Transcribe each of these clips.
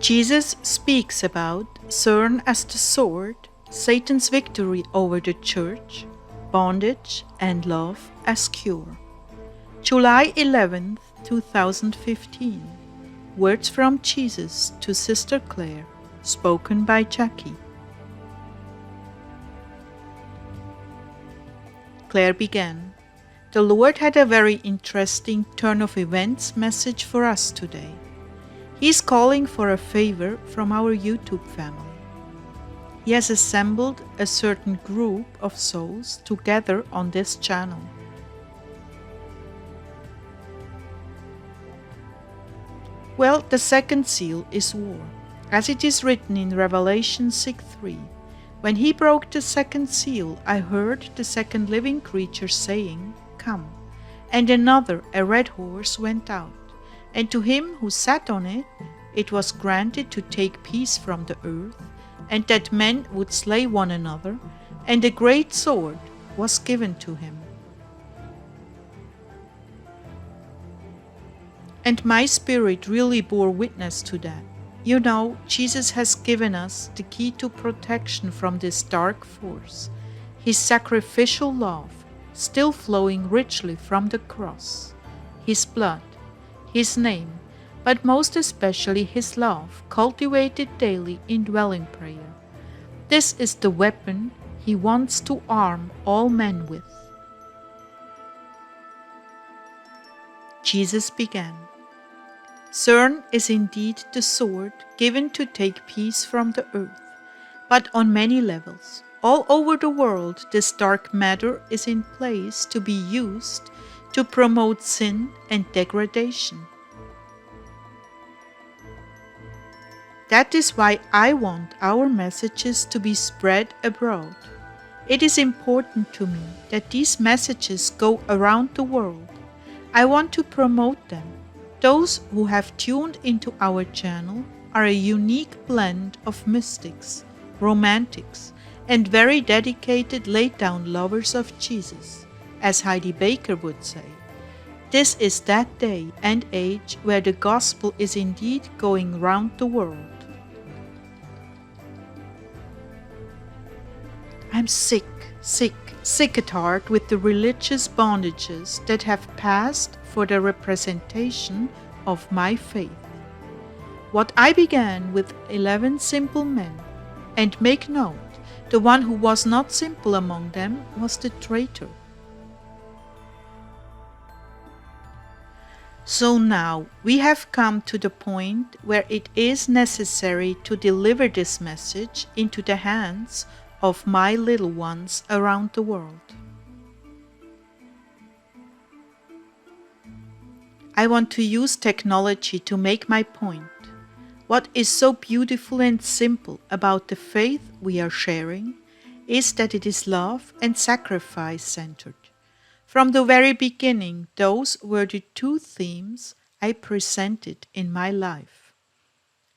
Jesus speaks about CERN as the sword, Satan's victory over the church, bondage, and love as cure. July 11th, 2015. Words from Jesus to Sister Clare, spoken by Jackie. Clare began. The Lord had a very interesting turn of events message for us today. He's calling for a favor from our YouTube family. He has assembled a certain group of souls together on this channel. Well, the second seal is war, as it is written in Revelation 6:3. When he broke the second seal, I heard the second living creature saying, "Come." And another, a red horse, went out. And to him who sat on it, it was granted to take peace from the earth, and that men would slay one another, and a great sword was given to him. And my spirit really bore witness to that. You know, Jesus has given us the key to protection from this dark force, his sacrificial love, still flowing richly from the cross, his blood, his name, but most especially his love, cultivated daily in dwelling prayer. This is the weapon he wants to arm all men with. Jesus began. CERN is indeed the sword given to take peace from the earth, but on many levels. All over the world, this dark matter is in place to be used to promote sin and degradation. That is why I want our messages to be spread abroad. It is important to me that these messages go around the world. I want to promote them. Those who have tuned into our channel are a unique blend of mystics, romantics, and very dedicated laid-down lovers of Jesus, as Heidi Baker would say. This is that day and age where the gospel is indeed going round the world. I'm sick at heart with the religious bondages that have passed for the representation of my faith. What I began with 11 simple men, and make note, the one who was not simple among them was the traitor. So now we have come to the point where it is necessary to deliver this message into the hands of my little ones around the world. I want to use technology to make my point. What is so beautiful and simple about the faith we are sharing is that it is love and sacrifice centered. From the very beginning, those were the two themes I presented in my life.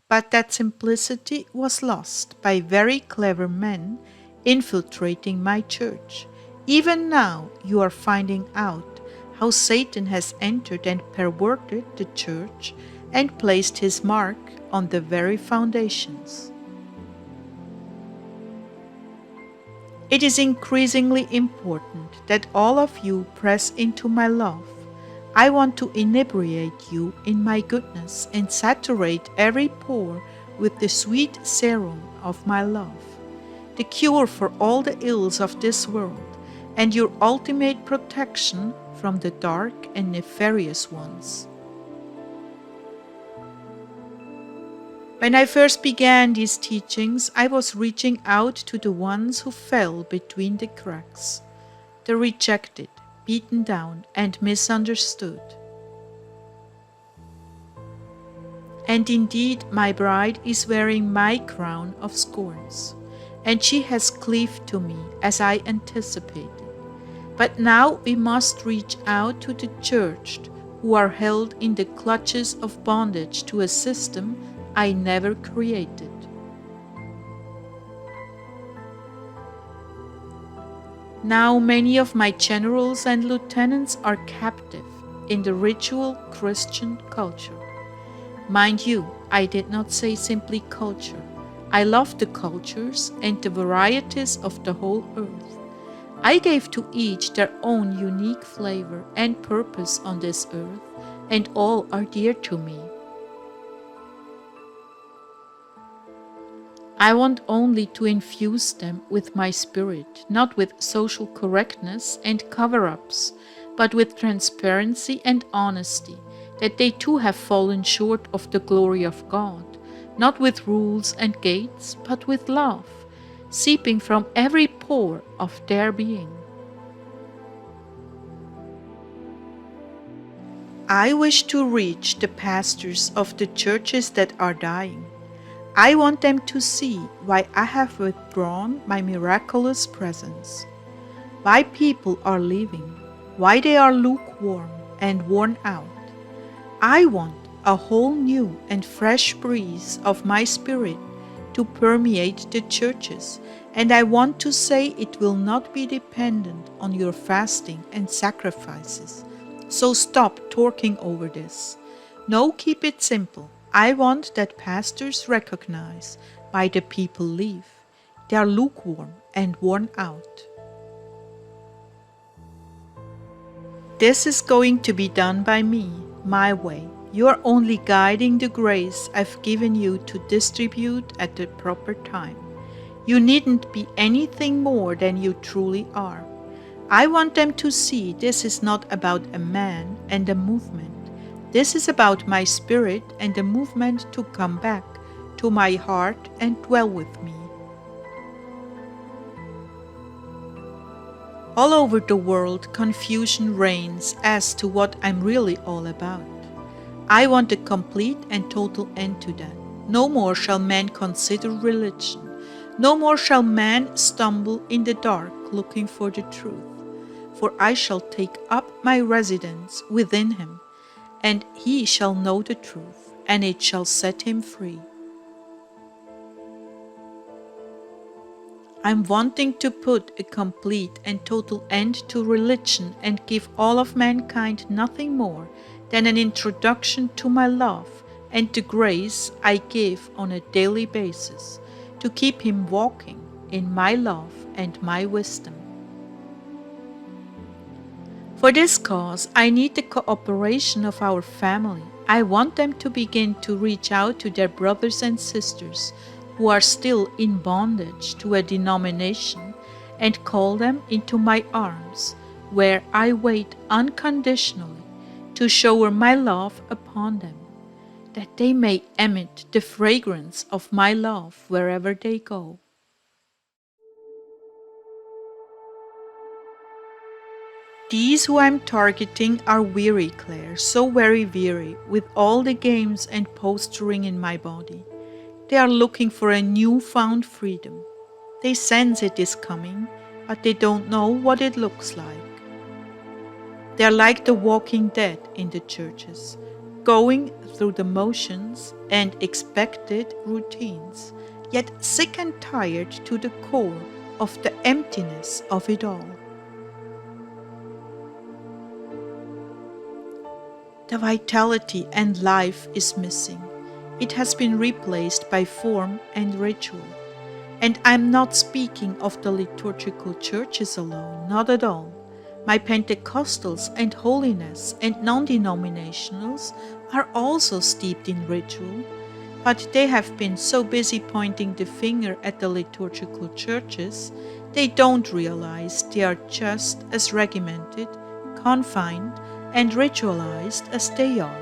But that simplicity was lost by very clever men infiltrating my church. Even now you are finding out how Satan has entered and perverted the church and placed his mark on the very foundations. It is increasingly important that all of you press into my love. I want to inebriate you in my goodness and saturate every pore with the sweet serum of my love, the cure for all the ills of this world, and your ultimate protection from the dark and nefarious ones. When I first began these teachings, I was reaching out to the ones who fell between the cracks, the rejected, beaten down, and misunderstood. And indeed, my bride is wearing my crown of scorns, and she has cleaved to me as I anticipated. But now we must reach out to the church who are held in the clutches of bondage to a system I never created. Now many of my generals and lieutenants are captive in the ritual Christian culture. Mind you, I did not say simply culture. I love the cultures and the varieties of the whole earth. I gave to each their own unique flavor and purpose on this earth, and all are dear to me. I want only to infuse them with my spirit, not with social correctness and cover-ups, but with transparency and honesty, that they too have fallen short of the glory of God, not with rules and gates, but with love, seeping from every pore of their being. I wish to reach the pastors of the churches that are dying. I want them to see why I have withdrawn my miraculous presence, why people are leaving, why they are lukewarm and worn out. I want a whole new and fresh breeze of my spirit to permeate the churches, and I want to say it will not be dependent on your fasting and sacrifices. So stop talking over this. No, keep it simple. I want that pastors recognize why the people leave. They are lukewarm and worn out. This is going to be done by me, my way. You are only guiding the grace I've given you to distribute at the proper time. You needn't be anything more than you truly are. I want them to see this is not about a man and a movement. This is about my spirit and the movement to come back to my heart and dwell with me. All over the world, confusion reigns as to what I'm really all about. I want a complete and total end to that. No more shall man consider religion. No more shall man stumble in the dark looking for the truth. For I shall take up my residence within him, and he shall know the truth, and it shall set him free. I'm wanting to put a complete and total end to religion and give all of mankind nothing more than an introduction to my love and the grace I give on a daily basis to keep him walking in my love and my wisdom. For this cause, I need the cooperation of our family. I want them to begin to reach out to their brothers and sisters who are still in bondage to a denomination and call them into my arms, where I wait unconditionally to shower my love upon them, that they may emit the fragrance of my love wherever they go. These who I'm targeting are weary, Clare, so very weary with all the games and posturing in my body. They are looking for a newfound freedom. They sense it is coming, but they don't know what it looks like. They are like the walking dead in the churches, going through the motions and expected routines, yet sick and tired to the core of the emptiness of it all. The vitality and life is missing. It has been replaced by form and ritual. And I'm not speaking of the liturgical churches alone, not at all. My Pentecostals and holiness and non-denominationals are also steeped in ritual, but they have been so busy pointing the finger at the liturgical churches, they don't realize they are just as regimented, confined, and ritualized as they are.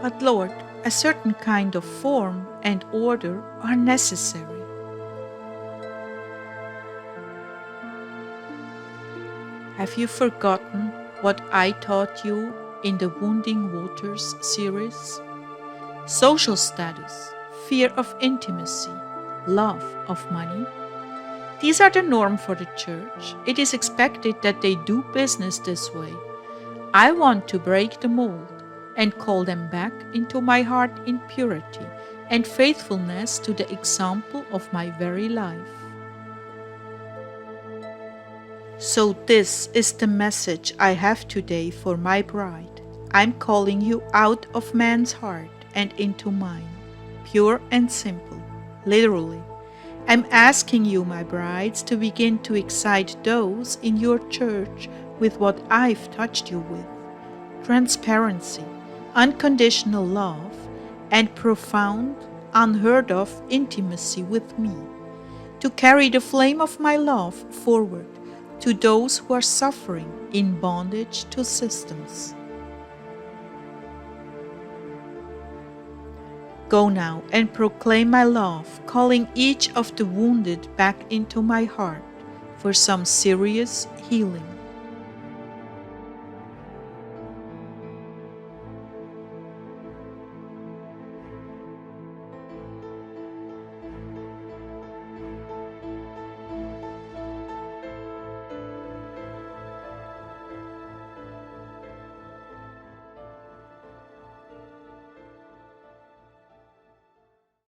But Lord, a certain kind of form and order are necessary. Have you forgotten what I taught you in the Wounding Waters series? Social status, fear of intimacy, love of money. These are the norm for the church. It is expected that they do business this way. I want to break the mold and call them back into my heart in purity and faithfulness to the example of my very life. So this is the message I have today for my bride. I'm calling you out of man's heart and into mine, pure and simple, literally. I'm asking you, my brides, to begin to excite those in your church with what I've touched you with: transparency, unconditional love, and profound, unheard of intimacy with me, to carry the flame of my love forward to those who are suffering in bondage to systems. Go now and proclaim my love, calling each of the wounded back into my heart for some serious healing.